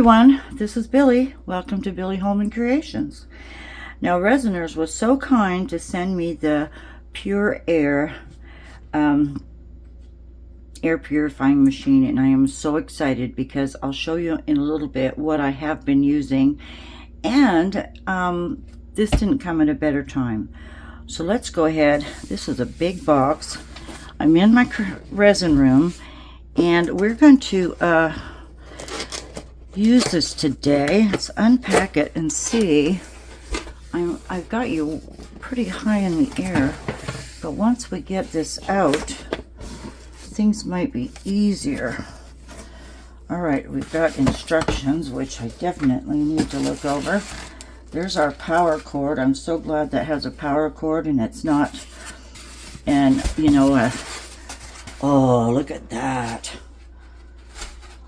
everyone, this is Billie. Welcome to Billie Holman Creations. Now Resiners was so kind to send me the Purair air purifying machine, and I am so excited because I'll show you in a little bit what I have been using, and this didn't come at a better time. So let's go ahead. This is a big box. I'm in my resin room, and we're going to use this today. Let's unpack it and see. I've got you pretty high in the air, but once we get this out, things might be easier. All right, we've got instructions, which I definitely need to look over. There's our power cord. I'm so glad that has a power cord and it's not, and you know, oh, look at that.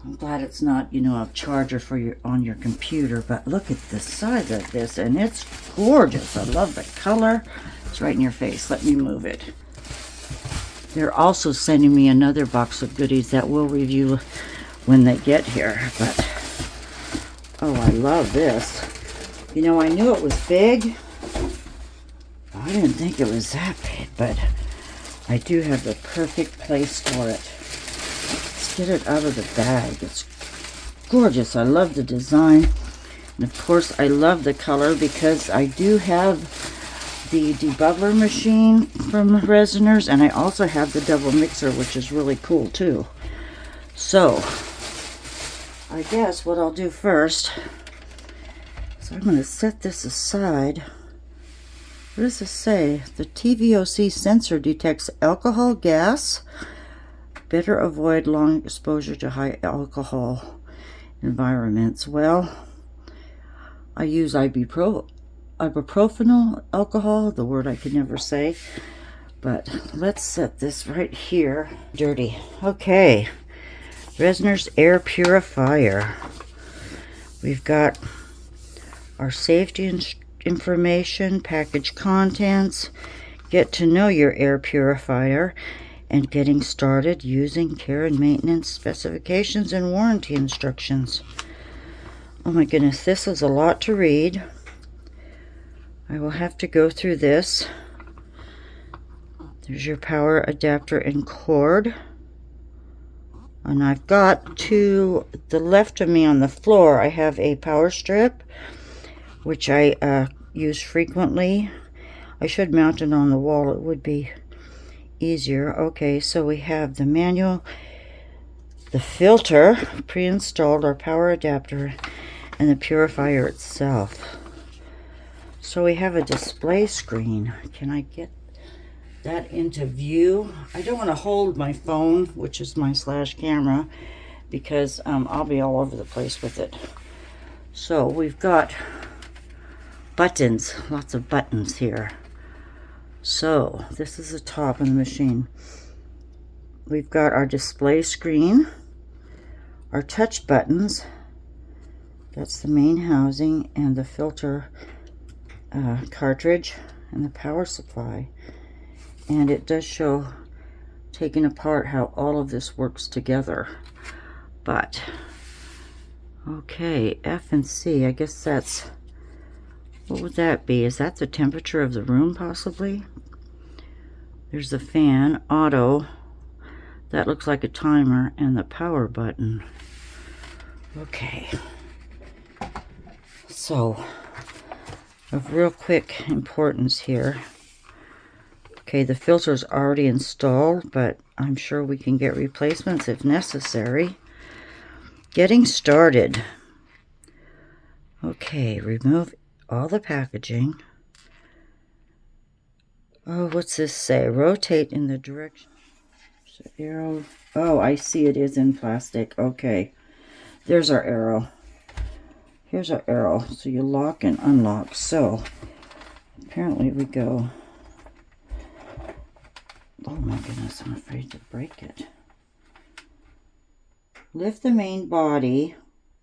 I'm glad it's not, you know, a charger for on your computer, but look at the size of this, and it's gorgeous. I love the color. It's right in your face. Let me move it. They're also sending me another box of goodies that we'll review when they get here, but oh, I love this. You know, I knew it was big. I didn't think it was that big, but I do have the perfect place for it. Get it out of the bag. It's gorgeous. I love the design, and of course I love the color because I do have the debubbler machine from Resiners, and I also have the double mixer, which is really cool too. So I guess what I'll do first is I'm going to set this aside. What does this say? The TVOC sensor detects alcohol gas. Better avoid long exposure to high alcohol environments. Well, I use ibuprofen alcohol, the word I could never say, but let's set this right here. Dirty. Okay, Resiners air purifier. We've got our safety information, package contents, get to know your air purifier, and getting started, using, care and maintenance, specifications and warranty instructions. Oh my goodness, this is a lot to read. I will have to go through this. There's your power adapter and cord. And I've got to the left of me on the floor, I have a power strip, which I use frequently. I should mount it on the wall. It would be easier. Okay, so we have the manual, the filter pre-installed, our power adapter, and the purifier itself. So we have a display screen. Can I get that into view? I don't want to hold my phone, which is my slash camera, because I'll be all over the place with it. So we've got buttons, lots of buttons here. So this is the top of the machine. We've got our display screen, our touch buttons, that's the main housing, and the filter cartridge, and the power supply. And it does show, taking apart, how all of this works together. But okay, F and C, I guess that's, what would that be? Is that the temperature of the room, possibly? There's the fan, auto, that looks like a timer, and the power button. Okay. So, of real quick importance here. Okay, the filter's already installed, but I'm sure we can get replacements if necessary. Getting started. Okay, remove all the packaging. Oh, what's this say? Rotate in the direction. So arrow. Oh, I see, it is in plastic. Okay, there's our arrow. Here's our arrow. So you lock and unlock. So apparently we go. Oh my goodness, I'm afraid to break it. Lift the main body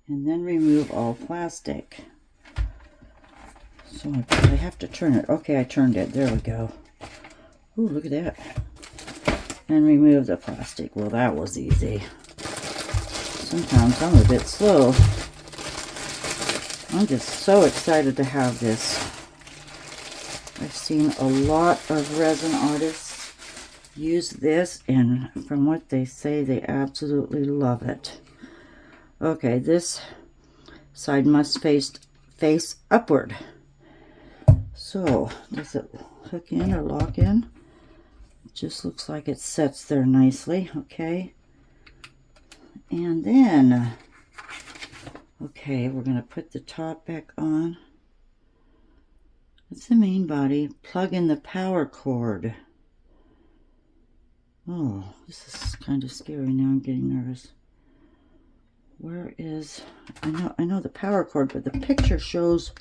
and then remove all plastic. So I probably have to turn it. Okay, I turned it. There we go. Ooh, look at that. And remove the plastic. Well, that was easy. Sometimes I'm a bit slow. I'm just so excited to have this. I've seen a lot of resin artists use this, and from what they say, they absolutely love it. Okay, this side must face upward. So, does it hook in or lock in? It just looks like it sets there nicely. Okay. And then, okay, we're going to put the top back on. That's the main body. Plug in the power cord. Oh, this is kind of scary now. I'm getting nervous. Where is, I know the power cord, but the picture shows,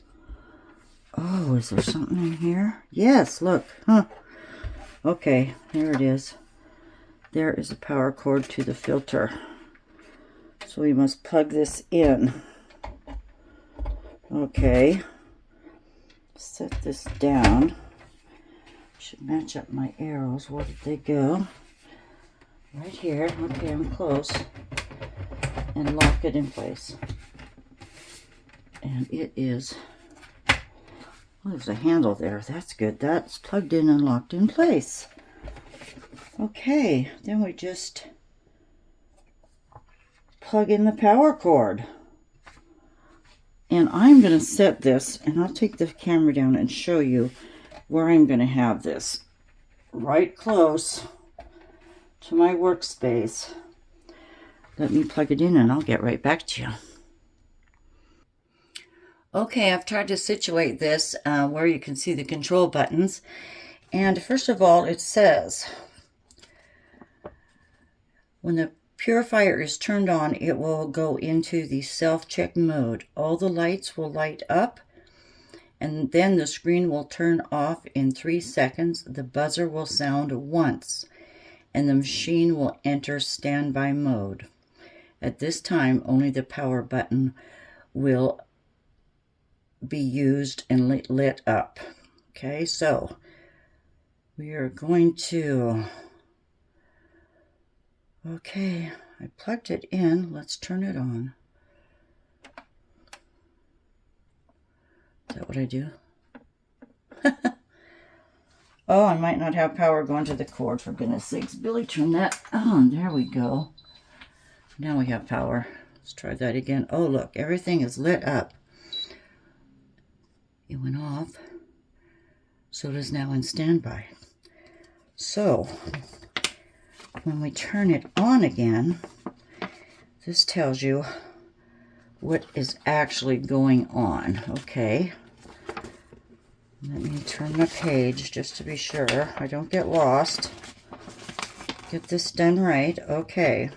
oh, is there something in here? Yes, look, huh. Okay, there it is. There is a power cord to the filter. So we must plug this in. Okay. Set this down. Should match up my arrows. Where did they go? Right here. Okay, I'm close. And lock it in place. And it is, oh, there's a handle there. That's good. That's plugged in and locked in place. Okay, then we just plug in the power cord. And I'm going to set this, and I'll take the camera down and show you where I'm going to have this. Right close to my workspace. Let me plug it in and I'll get right back to you. Okay, I've tried to situate this where you can see the control buttons. And first of all, it says, when the purifier is turned on, it will go into the self-check mode. All the lights will light up, and then the screen will turn off in 3 seconds. The buzzer will sound once, and the machine will enter standby mode. At this time, only the power button will be used and lit up. Okay, so we are going to, okay, I plugged it in. Let's turn it on. Is that what I do? Oh, I might not have power going to the cord, for goodness sakes. Billy, turn that on. There we go. Now we have power. Let's try that again. Oh, look, everything is lit up. It went off. So it is now in standby. So, when we turn it on again, this tells you what is actually going on. Okay. Let me turn my page just to be sure I don't get lost. Get this done right. Okay.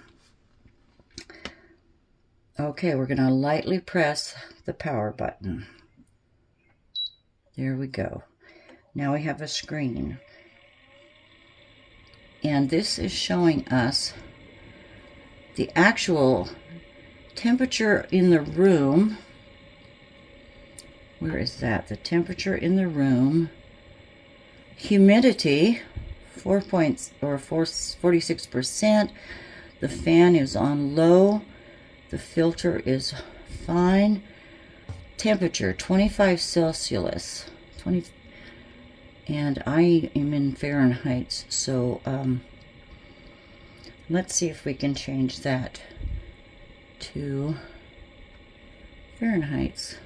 Okay, we're going to lightly press the power button. There we go. Now we have a screen. And this is showing us the actual temperature in the room. Where is that? The temperature in the room. Humidity, 46%. The fan is on low. The filter is fine. Temperature, 25 Celsius. 20, and I am in Fahrenheit, so let's see if we can change that to Fahrenheit.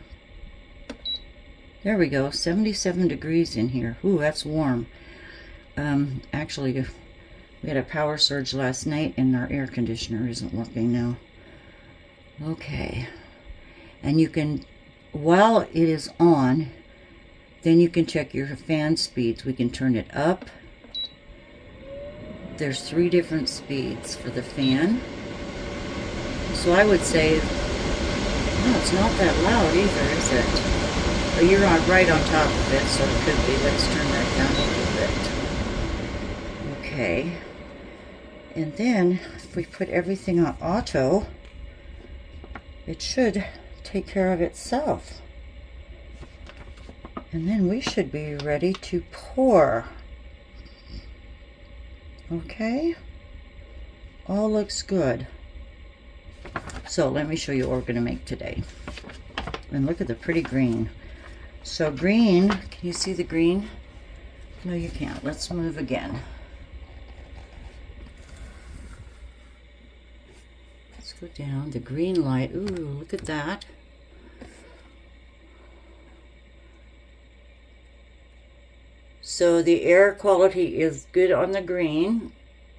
There we go, 77 degrees in here. Ooh, that's warm. Actually, we had a power surge last night and our air conditioner isn't working now. Okay, and you can, while it is on, then you can check your fan speeds. We can turn it up. There's 3 different speeds for the fan. So I would say, no, it's not that loud either, is it? But you're right on top of it, so it could be. Let's turn that down a little bit. Okay. And then, if we put everything on auto, it should take care of itself. And then we should be ready to pour. Okay? All looks good. So let me show you what we're going to make today. And look at the pretty green. So green, can you see the green? No, you can't. Let's move again. Let's go down. The green light. Ooh, look at that. So the air quality is good on the green.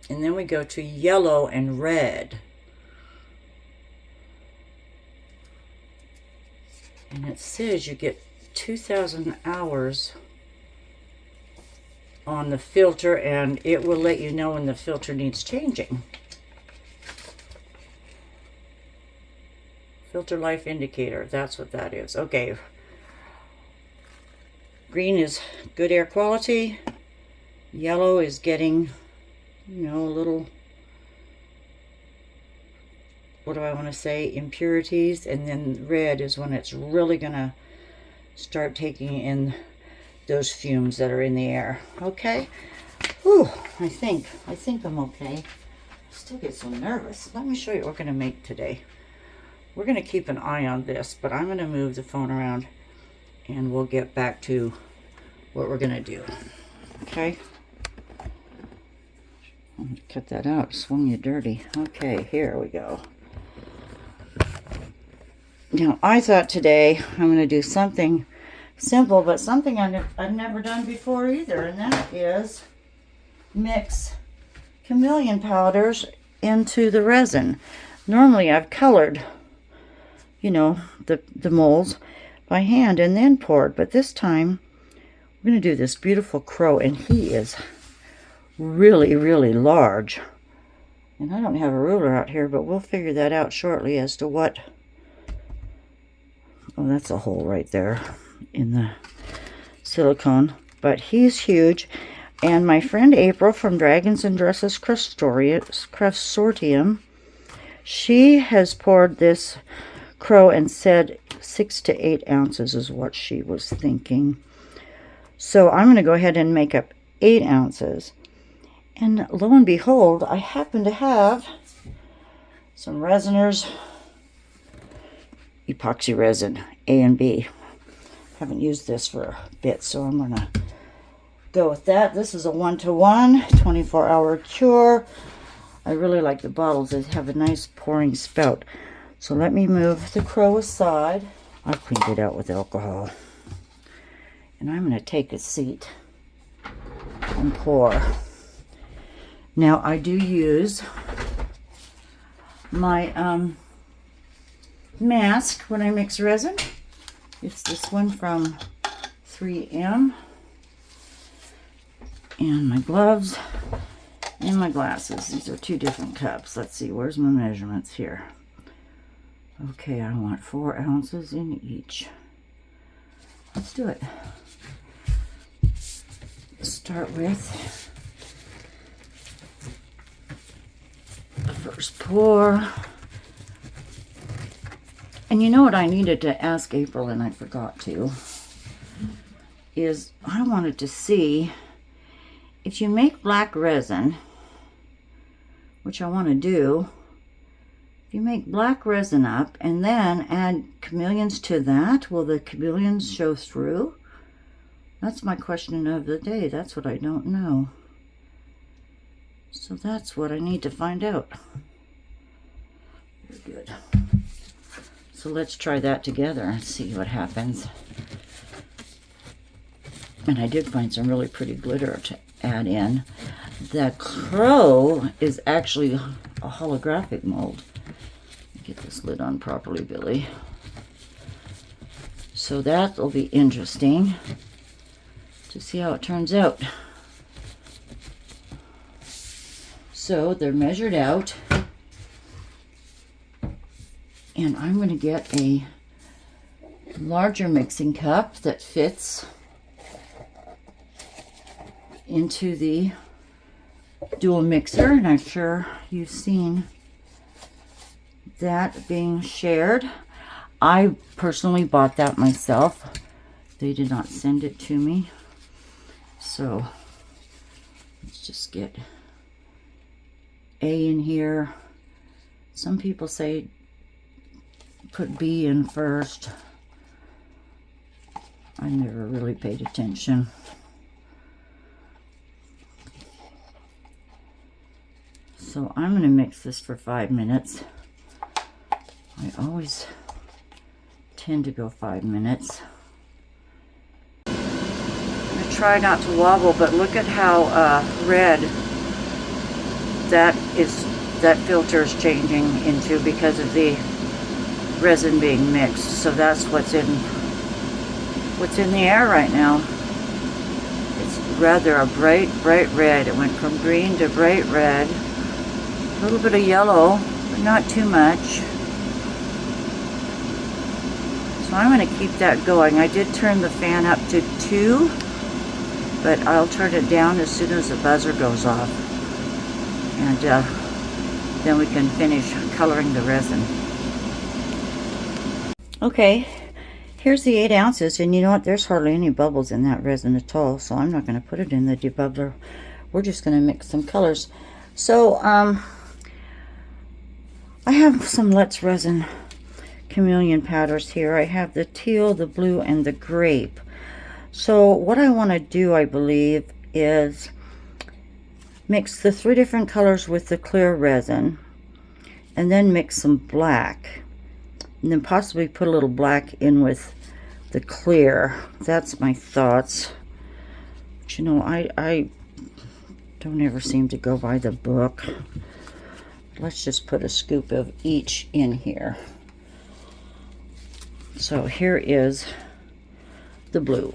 And then we go to yellow and red. And it says you get 2,000 hours on the filter, and it will let you know when the filter needs changing. Filter life indicator, that's what that is. Okay. Green is good air quality. Yellow is getting, you know, a little, what do I want to say, impurities. And then red is when it's really gonna start taking in those fumes that are in the air. Okay. Whew, I think I'm okay. I still get so nervous. Let me show you what we're gonna make today. We're gonna keep an eye on this, but I'm gonna move the phone around and we'll get back to what we're gonna do. Okay. I'm gonna cut that out. Swung you dirty. Okay, here we go. Now, I thought today I'm going to do something simple, but something I've never done before either, and that is mix chameleon powders into the resin. Normally, I've colored, you know, the molds by hand and then poured, but this time we're going to do this beautiful crow, and he is really, really large. And I don't have a ruler out here, but we'll figure that out shortly as to what. Oh, that's a hole right there in the silicone. But he's huge. And my friend April from Dragons and Dresses Craftsorium, she has poured this crow and said 6 to 8 ounces is what she was thinking. So I'm going to go ahead and make up 8 ounces. And lo and behold, I happen to have some Resiners epoxy resin A and B. Haven't used this for a bit, so I'm going to go with that. This is a 1-to-1 24-hour cure. I really like the bottles. They have a nice pouring spout. So let me move the crow aside. I've cleaned it out with alcohol. And I'm going to take a seat and pour. Now, I do use my mask when I mix resin. It's this one from 3M. And my gloves and my glasses. These are 2 different cups. Let's see, where's my measurements here? Okay, I want 4 ounces in each. Let's do it. Start with the first pour. And you know what I needed to ask April, and I forgot to, is I wanted to see if you make black resin, which I want to do, if you make black resin up and then add chameleons to that, will the chameleons show through? That's my question of the day. That's what I don't know. So that's what I need to find out. Very good. So let's try that together and see what happens. And I did find some really pretty glitter to add in. The crow is actually a holographic mold. Get this lid on properly, Billie. So that will be interesting to see how it turns out. So they're measured out. And I'm going to get a larger mixing cup that fits into the dual mixer, and I'm sure you've seen that being shared. I personally bought that myself. They did not send it to me. So let's just get A in here. Some people say put B in first. I never really paid attention. So I'm going to mix this for 5 minutes. I always tend to go 5 minutes. I'm going to try not to wobble, but look at how red that filter is changing into because of the resin being mixed. So that's what's in the air right now. It's rather a bright red. It went from green to bright red. A little bit of yellow, but not too much. So I'm going to keep that going. I did turn the fan up to 2, but I'll turn it down as soon as the buzzer goes off. And then we can finish coloring the resin. Okay, here's the 8 ounces, and you know what? There's hardly any bubbles in that resin at all, so I'm not going to put it in the debubbler. We're just going to mix some colors. So, I have some Let's Resin chameleon powders here. I have the teal, the blue, and the grape. So what I want to do, I believe, is mix the 3 different colors with the clear resin, and then mix some black, and then possibly put a little black in with the clear. That's my thoughts. But you know, I don't ever seem to go by the book. Let's just put a scoop of each in here. So here is the blue.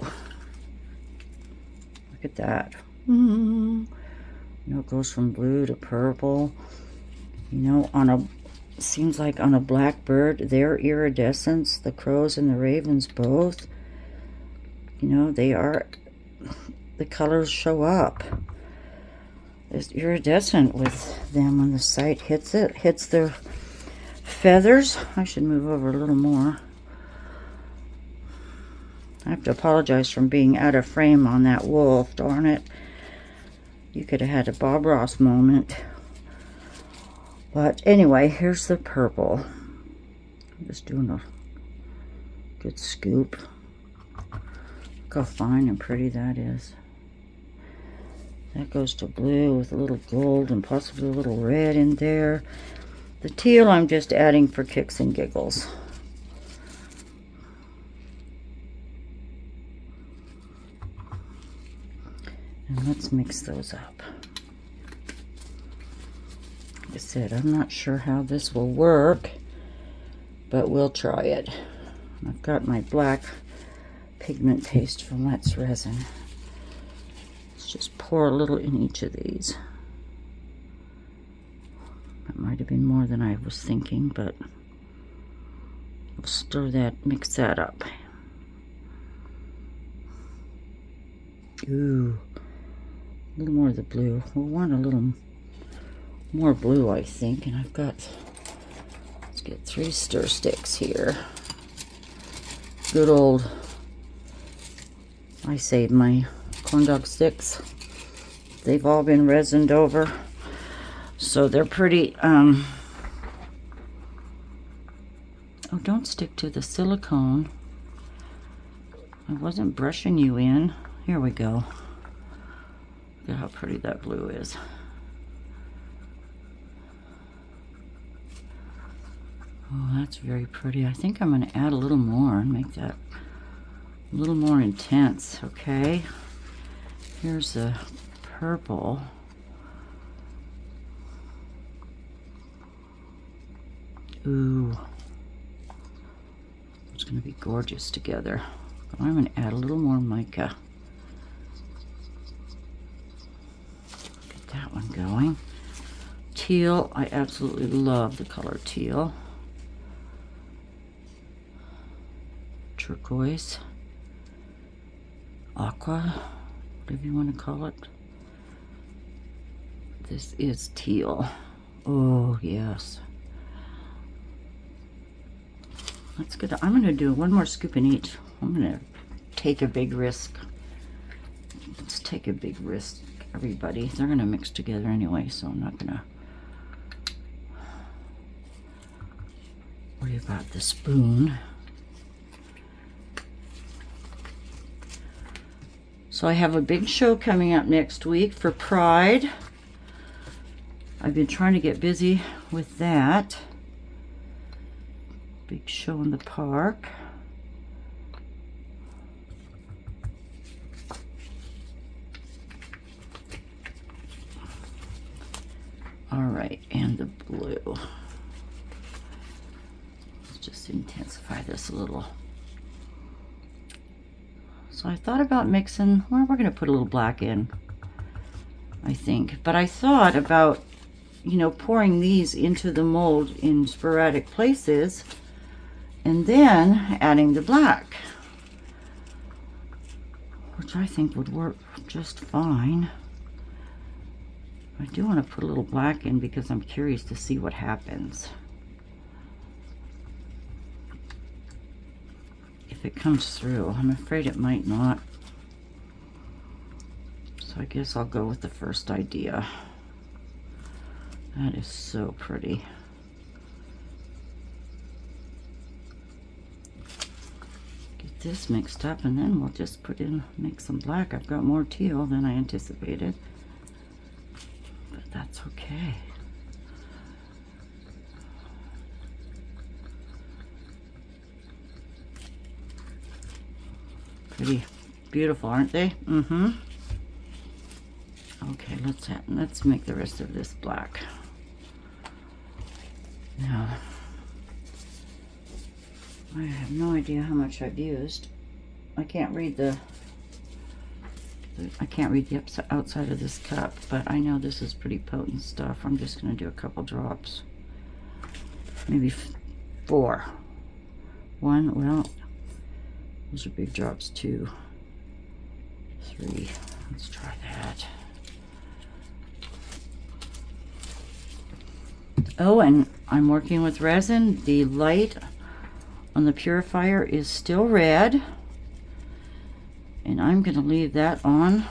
Look at that. You know, it goes from blue to purple. You know, seems like on a blackbird, their iridescence, the crows and the ravens both, you know, the colors show up. It's iridescent with them when the sight hits their feathers. I should move over a little more. I have to apologize for being out of frame on that wolf. Darn it. You could have had a Bob Ross moment. But anyway, here's the purple. I'm just doing a good scoop. Look how fine and pretty that is. That goes to blue with a little gold and possibly a little red in there. The teal I'm just adding for kicks and giggles. And let's mix those up. Like I said, I'm not sure how this will work, but we'll try it. I've got my black pigment paste from Let's Resin. Just pour a little in each of these. That might have been more than I was thinking, but we'll stir that, mix that up. Ooh, a little more of the blue. We'll want a little more blue, I think. And I've got, let's get 3 stir sticks here. Good old, I saved my corn dog sticks. They've all been resined over, so they're pretty oh, don't stick to the silicone. I wasn't brushing you in. Here we go. Look at how pretty that blue is. Oh, that's very pretty. I think I'm going to add a little more and make that a little more intense. Okay, here's the purple. Ooh, it's going to be gorgeous together. But I'm going to add a little more mica. Get that one going. Teal, I absolutely love the color teal. Turquoise. Aqua, whatever you want to call it. This is teal. Oh, yes. Let's get, I'm going to do one more scoop in each. I'm going to take a big risk. Let's take a big risk, everybody. They're going to mix together anyway, so I'm not going to worry about the spoon. So I have a big show coming up next week for Pride. I've been trying to get busy with that. Big show in the park. All right, and the blue. Let's just intensify this a little. So I thought about mixing, well, we're going to put a little black in, I think. But I thought about, you know, pouring these into the mold in sporadic places and then adding the black, which I think would work just fine. I do want to put a little black in because I'm curious to see what happens. If it comes through. I'm afraid it might not. So I guess I'll go with the first idea. That is so pretty. Get this mixed up and then we'll just make some black. I've got more teal than I anticipated. But that's okay. Pretty beautiful, aren't they? Mm-hmm. Okay, let's make the rest of this black. Now, I have no idea how much I've used. I can't read the outside of this cup, but I know this is pretty potent stuff. I'm just going to do a couple drops. Maybe 4. 1, well, those are big drops. 2, 3. Let's try that. Oh, and I'm working with resin. The light on the purifier is still red. And I'm going to leave that on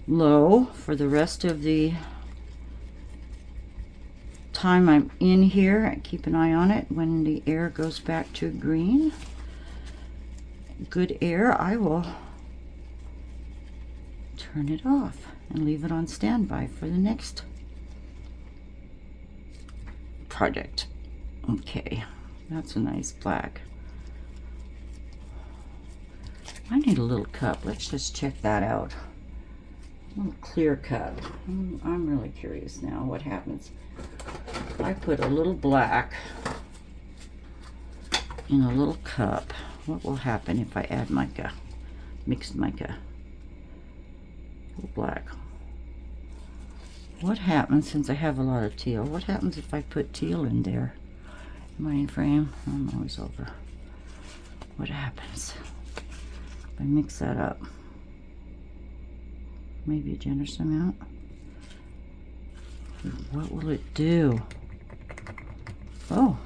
low for the rest of the time I'm in here. Keep an eye on it. When the air goes back to green, good air, I will turn it off and leave it on standby for the next project. Okay, that's a nice black. I need a little cup. Let's just check that out. A little clear cup. I'm really curious now what happens. I put a little black in a little cup. What will happen if I add mica, mixed mica? A little black. What happens, since I have a lot of teal, what happens if I put teal in there? Am I in frame? I'm always over. What happens if I mix that up? Maybe a generous amount. What will it do? Oh,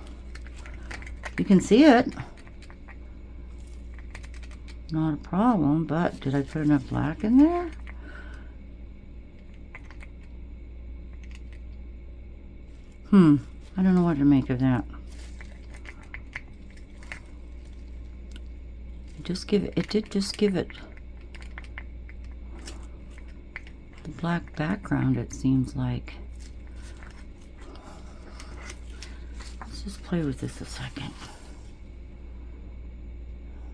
you can see it. Not a problem, but did I put enough black in there? I don't know what to make of that. It did just give it the black background, it seems like. Let's just play with this a second.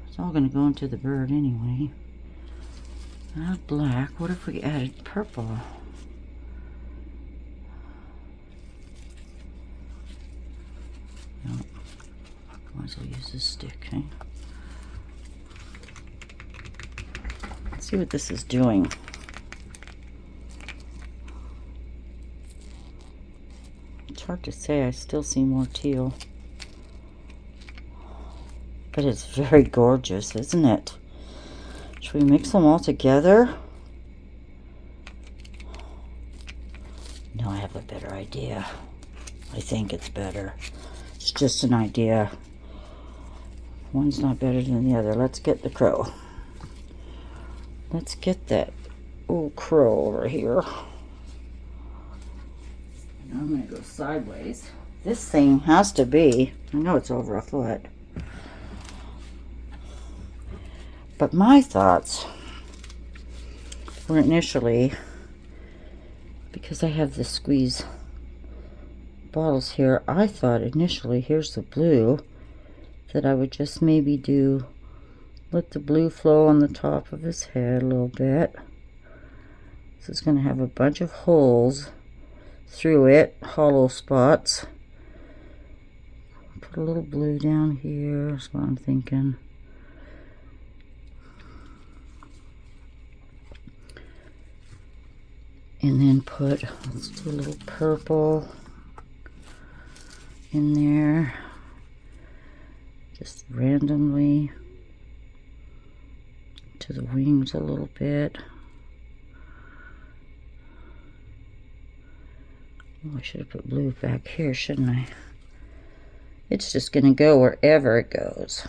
It's all going to go into the bird anyway. Not black. What if we added purple? No. Might as well use this stick, eh? Let's see what this is doing. It's hard to say. I still see more teal. But it's very gorgeous, isn't it? Should we mix them all together? No, I have a better idea. I think it's better. It's just an idea. One's not better than the other. Let's get the crow. Let's get that old crow over here. And I'm going to go sideways. This thing has to be, I know it's over a foot. But my thoughts or initially, because I have the squeeze bottles here, I thought initially, here's the blue, that I would just maybe let the blue flow on the top of his head a little bit. This is going to have a bunch of holes through it, hollow spots. Put a little blue down here is what I'm thinking. And then let's do a little purple in there, just randomly to the wings a little bit. Oh, I should have put blue back here, shouldn't I? It's just going to go wherever it goes.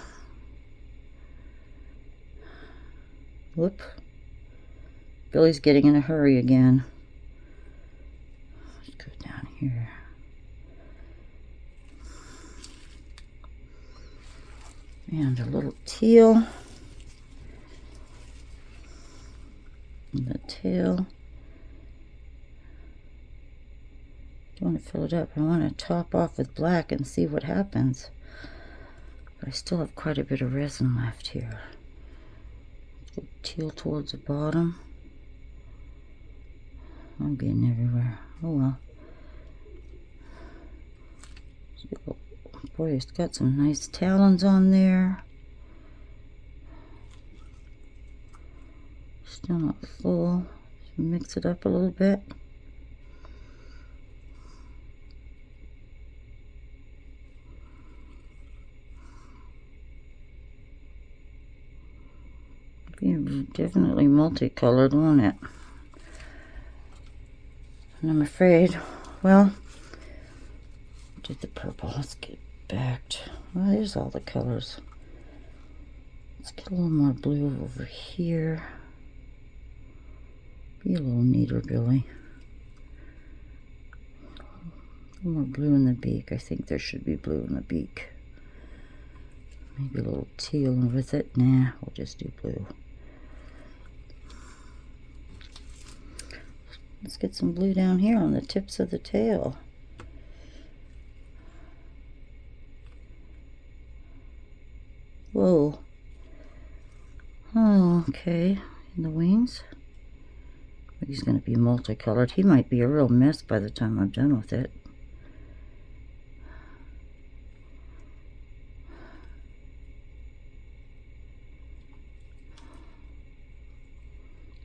Whoop. Billie's getting in a hurry again. Let's go down here. And a little teal. And the tail. I want to fill it up. I want to top off with black and see what happens. But I still have quite a bit of resin left here. Go teal towards the bottom. I'm getting everywhere. Oh well. So, boy, it's got some nice talons on there. Still not full. So mix it up a little bit. Be definitely multicolored, won't it? And I'm afraid, well, did the purple. Let's get back to, well, there's all the colors. Let's get a little more blue over here. Be a little neater, Billie. A little more blue in the beak. I think there should be blue in the beak. Maybe a little teal with it. Nah, we'll just do blue. Let's get some blue down here on the tips of the tail. Whoa. Oh, okay. And the wings. He's going to be multicolored. He might be a real mess by the time I'm done with it.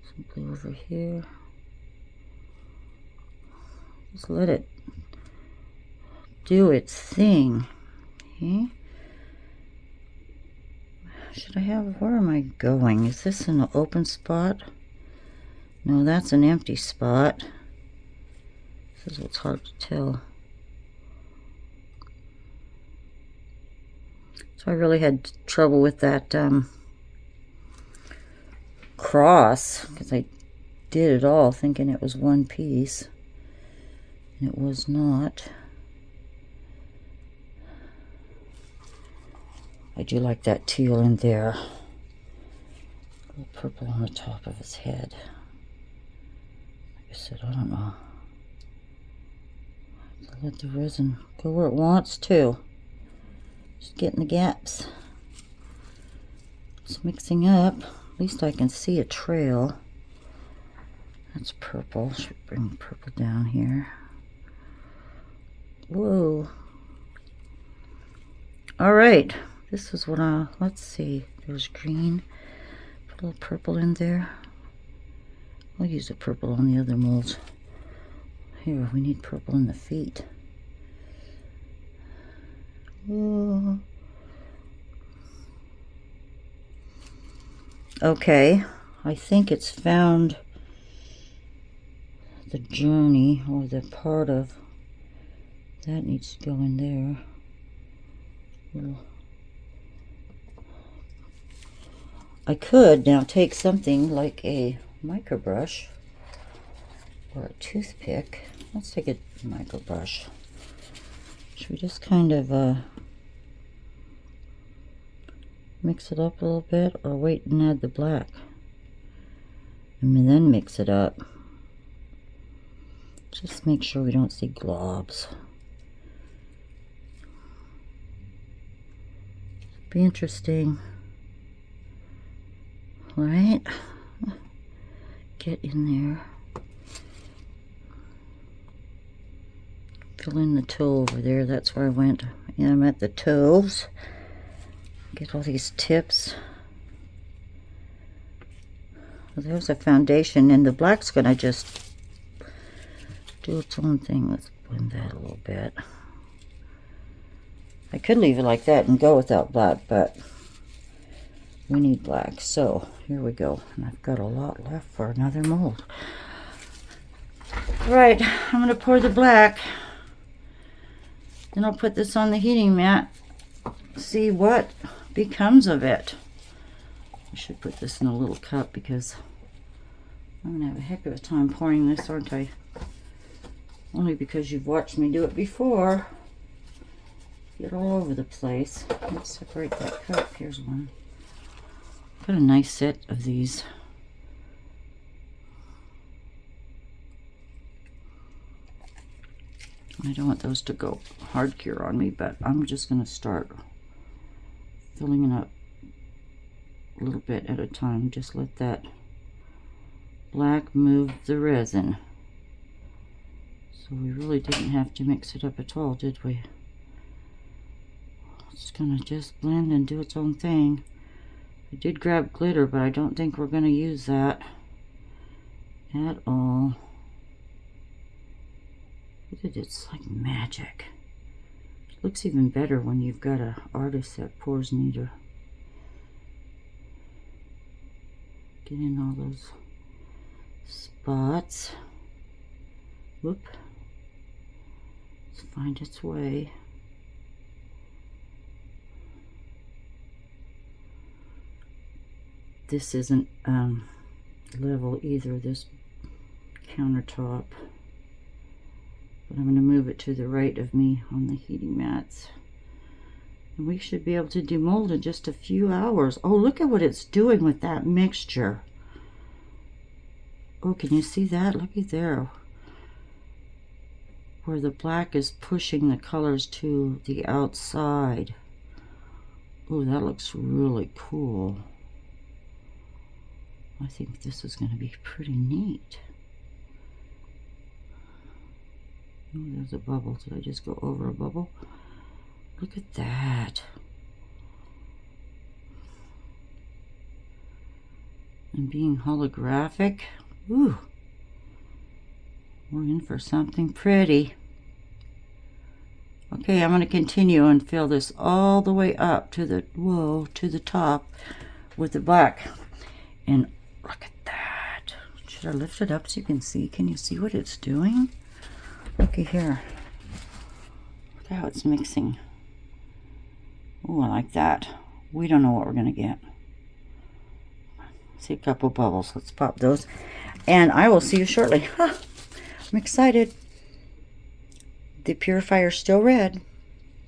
Some blue over here. Just let it do its thing. Okay. Should I have, where am I going? Is this an open spot? No, that's an empty spot. This is what's hard to tell. So I really had trouble with that cross, because I did it all thinking it was one piece. And it was not. I do like that teal in there. A little purple on the top of his head. Like I said, I don't know. Let the resin go where it wants to. Just getting the gaps. It's mixing up. At least I can see a trail. That's purple. Should bring purple down here. Whoa. Alright. This is what let's see. There's green. Put a little purple in there. I'll use the purple on the other molds. Here, we need purple in the feet. Whoa. Okay, I think it's found the journey, or the part of that needs to go in there. I could now take something like a micro brush or a toothpick. Let's take a micro brush. Should we just kind of mix it up a little bit, or wait and add the black? and then mix it up. Just make sure we don't see globs. Be interesting. All right, get in there. Fill in the toe over there. That's where I went. And I'm at the toes. Get all these tips. Well, there's a foundation, and the black's gonna just do its own thing. Let's blend that a little bit. I could leave it like that and go without black, but we need black. So here we go. And I've got a lot left for another mold. Right, I'm gonna pour the black. Then I'll put this on the heating mat. See what becomes of it. I should put this in a little cup because I'm gonna have a heck of a time pouring this, aren't I? Only because you've watched me do it before. Get all over the place. Let's separate that cup. Here's one. Got a nice set of these. I don't want those to go hard cure on me, but I'm just going to start filling it up a little bit at a time. Just let that black move the resin. So we really didn't have to mix it up at all, did we? It's going to just blend and do its own thing. I did grab glitter, but I don't think we're going to use that at all. Look at it, it's like magic. It looks even better when you've got an artist that pours neater. Get in all those spots. Whoop. Let's find its way. This isn't level either, this countertop. But I'm going to move it to the right of me on the heating mats. And we should be able to demold in just a few hours. Oh, look at what it's doing with that mixture. Oh, can you see that? Looky there. Where the black is pushing the colors to the outside. Oh, that looks really cool. I think this is going to be pretty neat. Oh, there's a bubble. Did I just go over a bubble? Look at that. And being holographic. Ooh. We're in for something pretty. Okay, I'm going to continue and fill this all the way up to the, whoa, to the top with the black. And look at that. Should I lift it up so you can see? Can you see what it's doing? Looky here. Look how it's mixing. Oh, I like that. We don't know what we're going to get. See a couple bubbles. Let's pop those. And I will see you shortly. I'm excited. The purifier's still red.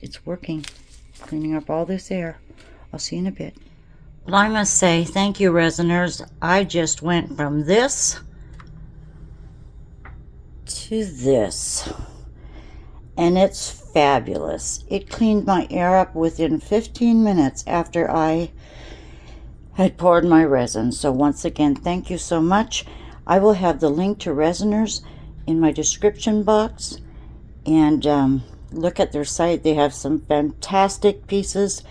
It's working. Cleaning up all this air. I'll see you in a bit. Well, I must say, thank you, Resiners. I just went from this to this, and it's fabulous. It cleaned my air up within 15 minutes after I had poured my resin. So once again, thank you so much. I will have the link to Resiners in my description box, and look at their site. They have some fantastic pieces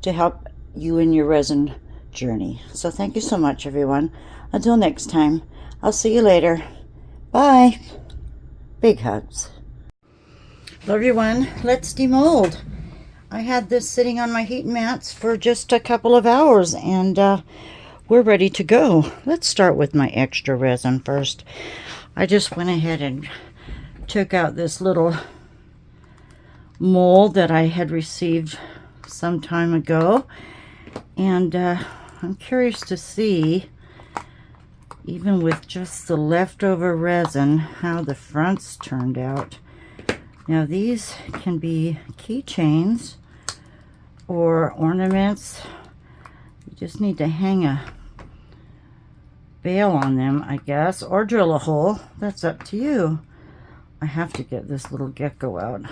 to help you in your resin journey. So thank you so much, everyone. Until next time, I'll see you later. Bye. Big hugs. Hello, everyone. Let's demold. I had this sitting on my heat mats for just a couple of hours, and we're ready to go. Let's start with my extra resin first. I just went ahead and took out this little mold that I had received some time ago, and I'm curious to see, even with just the leftover resin, how the fronts turned out. Now these can be keychains or ornaments. You just need to hang a bail on them, I guess, or drill a hole. That's up to you. I have to get this little gecko out.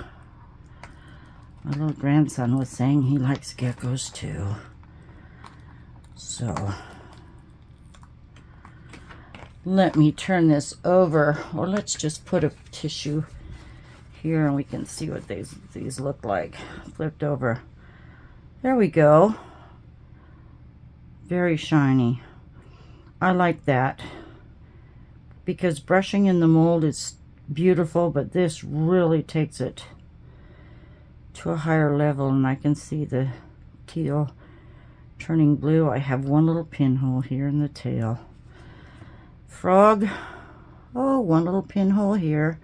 My little grandson was saying he likes geckos too. So let me turn this over, or let's just put a tissue here and we can see what these look like. Flipped over. There we go. Very shiny. I like that because brushing in the mold is beautiful, but this really takes it to a higher level, and I can see the teal turning blue. I have one little pinhole here in the tail. Frog, oh, one little pinhole here.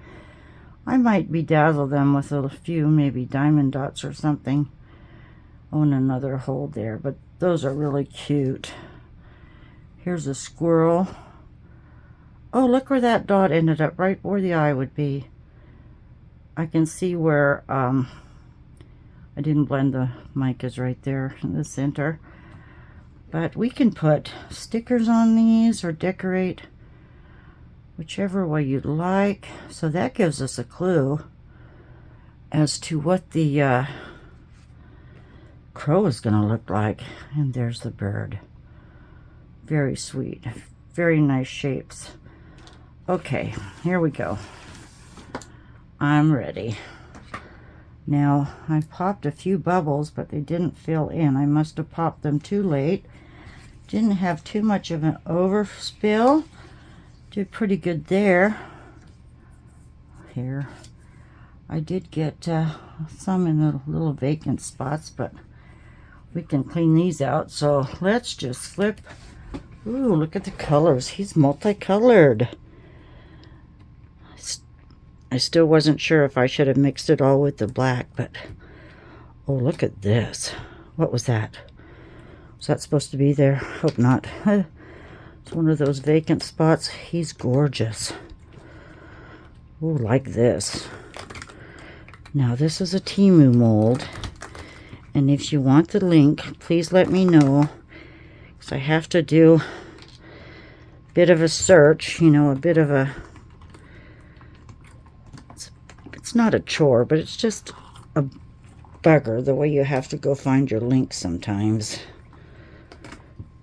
I might bedazzle them with a few maybe diamond dots or something. Oh, and another hole there, but those are really cute. Here's a squirrel. Oh, look where that dot ended up, right where the eye would be. I can see where, I didn't blend the micas right there in the center. But we can put stickers on these or decorate whichever way you'd like. So that gives us a clue as to what the crow is going to look like. And there's the bird. Very sweet. Very nice shapes. Okay, here we go. I'm ready. Now, I popped a few bubbles, but they didn't fill in. I must have popped them too late. Didn't have too much of an overspill. Did pretty good there. Here. I did get some in the little vacant spots, but we can clean these out. So let's just flip. Ooh, look at the colors. He's multicolored. I still wasn't sure if I should have mixed it all with the black, but oh, look at this. What was that? Was that supposed to be there? Hope not. It's one of those vacant spots. He's gorgeous. Oh, like this. Now, this is a Temu mold, and if you want the link, please let me know, because I have to do a bit of a search, you know, a bit of a, it's not a chore, but it's just a bugger, the way you have to go find your links sometimes.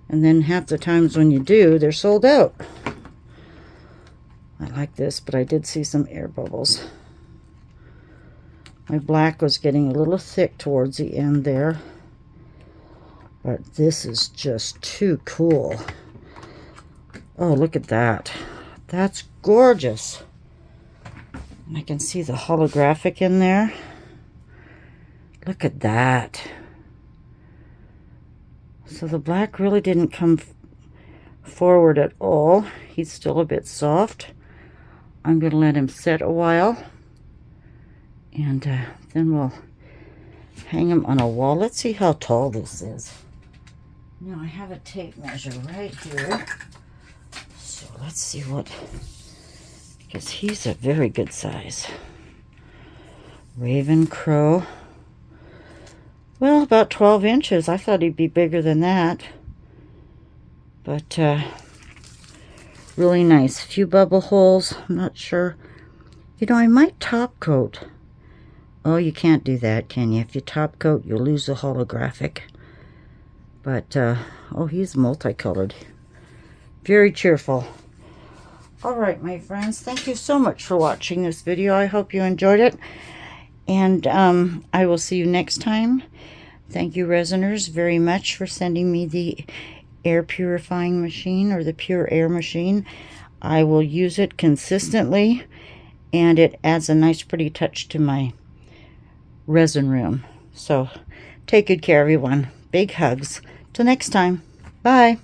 And then half the times when you do, they're sold out. I like this, but I did see some air bubbles. My black was getting a little thick towards the end there. But this is just too cool. Oh, look at that. That's gorgeous. And I can see the holographic in there. Look at that. So the black really didn't come forward at all. He's still a bit soft. I'm going to let him set a while. And then we'll hang him on a wall. Let's see how tall this is. Now I have a tape measure right here. So let's see what, because he's a very good size. Raven crow. Well, about 12 inches. I thought he'd be bigger than that. But really nice. A few bubble holes. I'm not sure. You know, I might top coat. Oh, you can't do that, can you? If you top coat, you'll lose the holographic. But, oh, he's multicolored. Very cheerful. Alright, my friends. Thank you so much for watching this video. I hope you enjoyed it. And I will see you next time. Thank you, Resiners, very much for sending me the air purifying machine, or the Purair machine. I will use it consistently, and it adds a nice pretty touch to my resin room. So take good care, everyone. Big hugs. Till next time. Bye.